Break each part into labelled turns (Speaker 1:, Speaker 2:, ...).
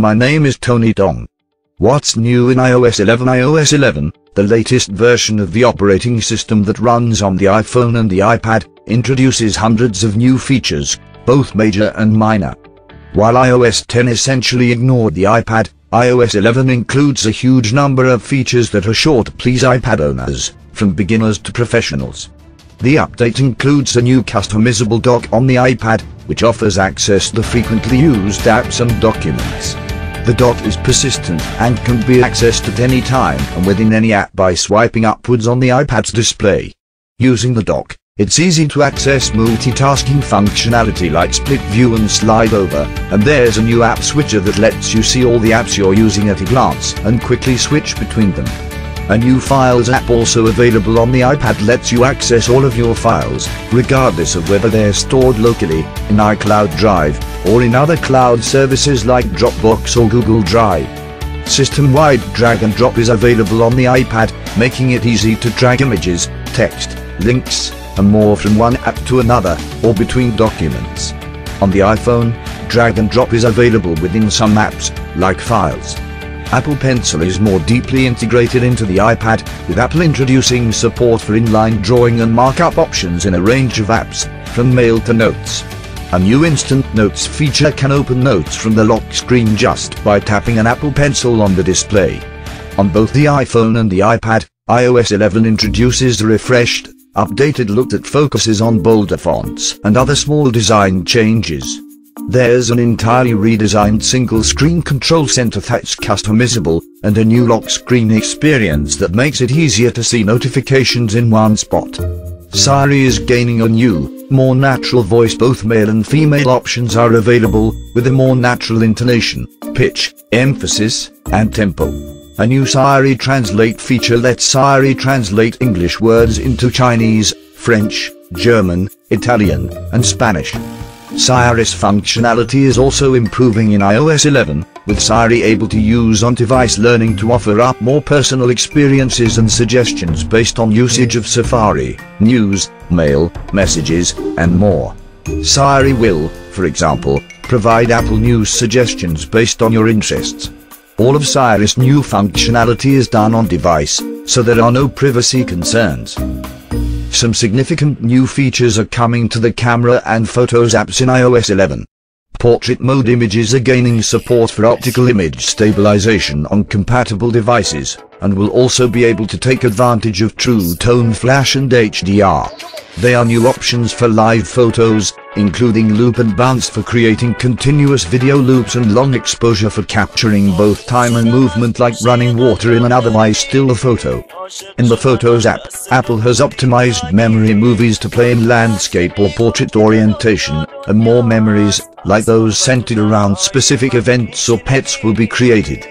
Speaker 1: my name is Tony Dong. What's new in iOS 11? iOS 11, the latest version of the operating system that runs on the iPhone and the iPad, introduces hundreds of new features, both major and minor. While iOS 10 essentially ignored the iPad, iOS 11 includes a huge number of features that are sure to please iPad owners, from beginners to professionals. The update includes a new customizable dock on the iPad, which offers access to the frequently used apps and documents. The dock is persistent and can be accessed at any time and within any app by swiping upwards on the iPad's display. Using the dock, it's easy to access multitasking functionality like split view and slide over, and there's a new app switcher that lets you see all the apps you're using at a glance and quickly switch between them. A new Files app also available on the iPad lets you access all of your files, regardless of whether they're stored locally, in iCloud Drive, or in other cloud services like Dropbox or Google Drive. System-wide drag and drop is available on the iPad, making it easy to drag images, text, links, and more from one app to another, or between documents. On the iPhone, drag and drop is available within some apps, like Files. Apple Pencil is more deeply integrated into the iPad, with Apple introducing support for inline drawing and markup options in a range of apps, from Mail to Notes. A new Instant Notes feature can open notes from the lock screen just by tapping an Apple Pencil on the display. On both the iPhone and the iPad, iOS 11 introduces a refreshed, updated look that focuses on bolder fonts and other small design changes. There's an entirely redesigned single-screen control center that's customizable, and a new lock screen experience that makes it easier to see notifications in one spot. Siri is gaining a new, more natural voice. Both male and female options are available, with a more natural intonation, pitch, emphasis, and tempo. A new Siri Translate feature lets Siri translate English words into Chinese, French, German, Italian, and Spanish. Siri's functionality is also improving in iOS 11, with Siri able to use on-device learning to offer up more personal experiences and suggestions based on usage of Safari, News, Mail, Messages, and more. Siri will, for example, provide Apple News suggestions based on your interests. All of Siri's new functionality is done on device, so there are no privacy concerns. Some significant new features are coming to the camera and photos apps in iOS 11. Portrait mode images are gaining support for optical image stabilization on compatible devices, and will also be able to take advantage of True Tone Flash and HDR. There are new options for live photos, including loop and bounce for creating continuous video loops and long exposure for capturing both time and movement like running water in an otherwise still photo. In the Photos app, Apple has optimized memory movies to play in landscape or portrait orientation, and more memories, like those centered around specific events or pets, will be created.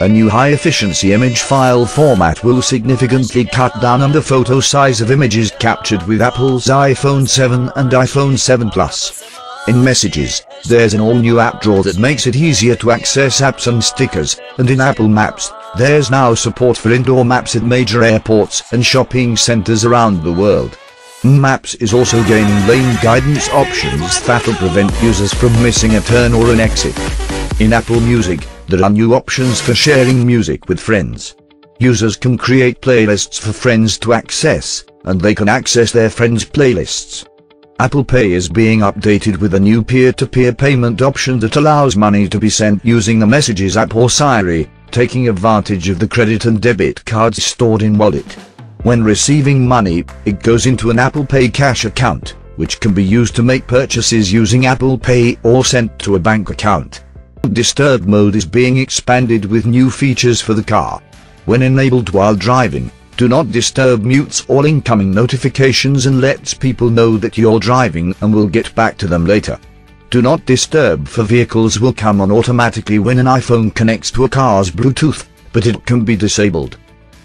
Speaker 1: A new high-efficiency image file format will significantly cut down on the photo size of images captured with Apple's iPhone 7 and iPhone 7 Plus. In Messages, there's an all-new app drawer that makes it easier to access apps and stickers, and in Apple Maps, there's now support for indoor maps at major airports and shopping centers around the world. Maps is also gaining lane guidance options that'll prevent users from missing a turn or an exit. In Apple Music, there are new options for sharing music with friends. Users can create playlists for friends to access, and they can access their friends' playlists. Apple Pay is being updated with a new peer-to-peer payment option that allows money to be sent using the Messages app or Siri, taking advantage of the credit and debit cards stored in Wallet. When receiving money, it goes into an Apple Pay cash account, which can be used to make purchases using Apple Pay or sent to a bank account. Disturb mode is being expanded with new features for the car. When enabled while driving, Do Not Disturb mutes all incoming notifications and lets people know that you're driving and will get back to them later. Do Not Disturb for vehicles will come on automatically when an iPhone connects to a car's Bluetooth, but it can be disabled.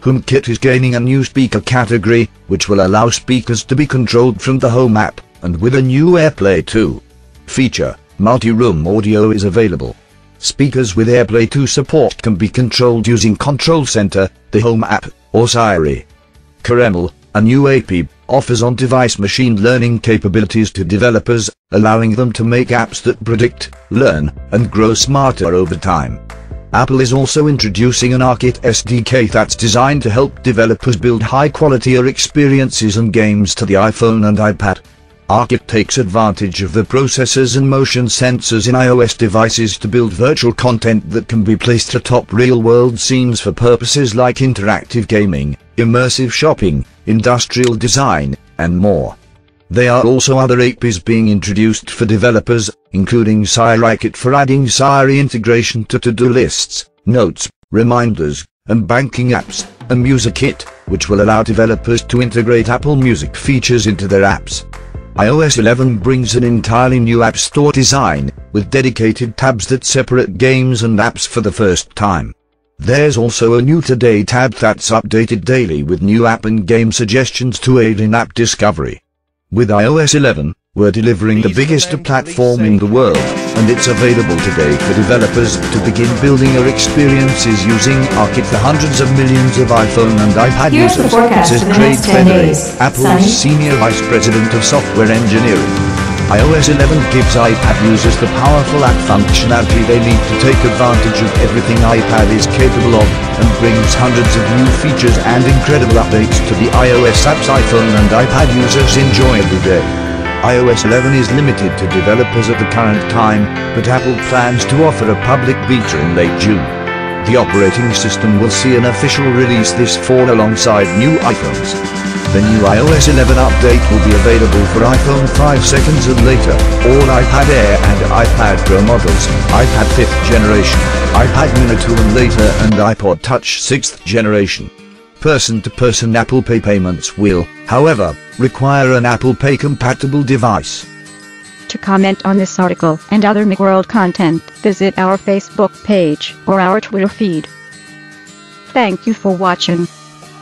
Speaker 1: HomeKit is gaining a new speaker category, which will allow speakers to be controlled from the Home app, and with a new AirPlay 2 feature, multi-room audio is available. Speakers with AirPlay 2 support can be controlled using Control Center, the Home app, or Siri. Caramel, a new AP, offers on-device machine learning capabilities to developers, allowing them to make apps that predict, learn, and grow smarter over time. Apple is also introducing an ARKit SDK that's designed to help developers build high-quality experiences and games to the iPhone and iPad. ARKit takes advantage of the processors and motion sensors in iOS devices to build virtual content that can be placed atop real-world scenes for purposes like interactive gaming, immersive shopping, industrial design, and more. There are also other APIs being introduced for developers, including SiriKit for adding Siri integration to to-do lists, notes, reminders, and banking apps, and MusicKit, which will allow developers to integrate Apple Music features into their apps. iOS 11 brings an entirely new App Store design, with dedicated tabs that separate games and apps for the first time. There's also a new Today tab that's updated daily with new app and game suggestions to aid in app discovery. With iOS 11, we're delivering the biggest platform in the world, and it's available today for developers to begin building their experiences using ARKit for hundreds of millions of iPhone and iPad
Speaker 2: Here's
Speaker 1: users,
Speaker 2: the forecast
Speaker 1: says
Speaker 2: for the
Speaker 1: Craig
Speaker 2: next 10
Speaker 1: Federer,
Speaker 2: days.
Speaker 1: Apple's
Speaker 2: Sunny.
Speaker 1: Senior Vice President of Software Engineering. iOS 11 gives iPad users the powerful app functionality they need to take advantage of everything iPad is capable of, and brings hundreds of new features and incredible updates to the iOS apps iPhone and iPad users enjoy every day. iOS 11 is limited to developers at the current time, but Apple plans to offer a public beta in late June. The operating system will see an official release this fall alongside new iPhones. The new iOS 11 update will be available for iPhone 5 seconds and later, all iPad Air and iPad Pro models, iPad 5th generation, iPad Mini 2 and later, and iPod Touch 6th generation. Person-to-person Apple Pay payments will, however, require an Apple Pay compatible device.
Speaker 3: To comment on this article and other Macworld content, visit our Facebook page or our Twitter feed. Thank you for watching.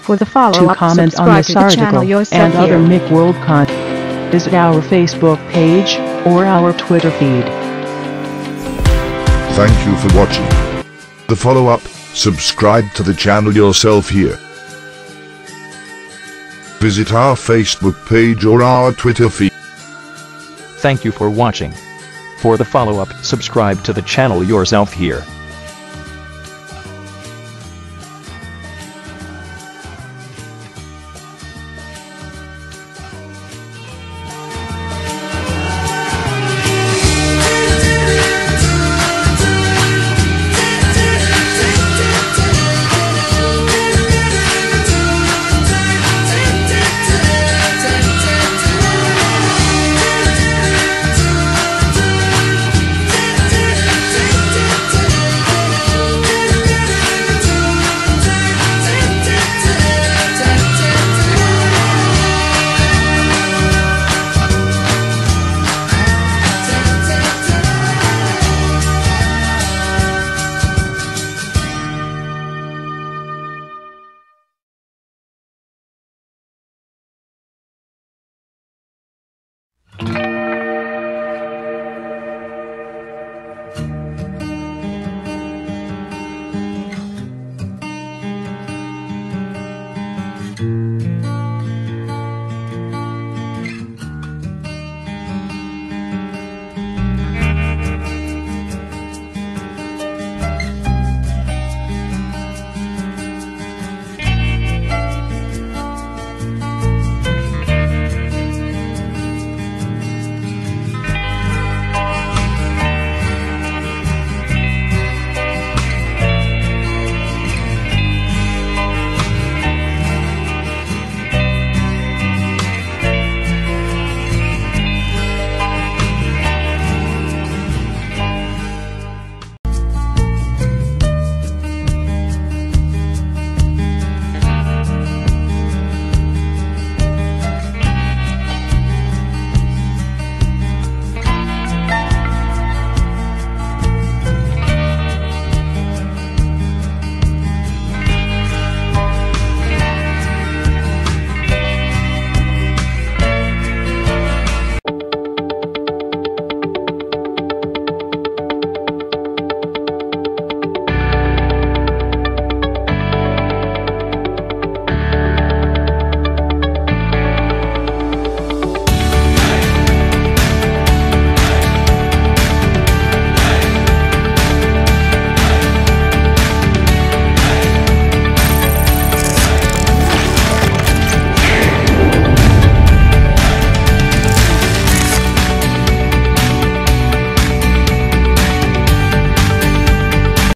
Speaker 3: For the follow-up,
Speaker 4: To comment on
Speaker 3: subscribe
Speaker 4: this
Speaker 3: to the channel
Speaker 4: article
Speaker 3: yourself
Speaker 4: and other
Speaker 3: here.
Speaker 4: Macworld content, visit our Facebook page or our Twitter feed.
Speaker 5: Thank you for watching. The follow-up, subscribe to the channel yourself here. Visit our Facebook page or our Twitter feed.
Speaker 6: Thank you for watching. For the follow-up, subscribe to the channel yourself here.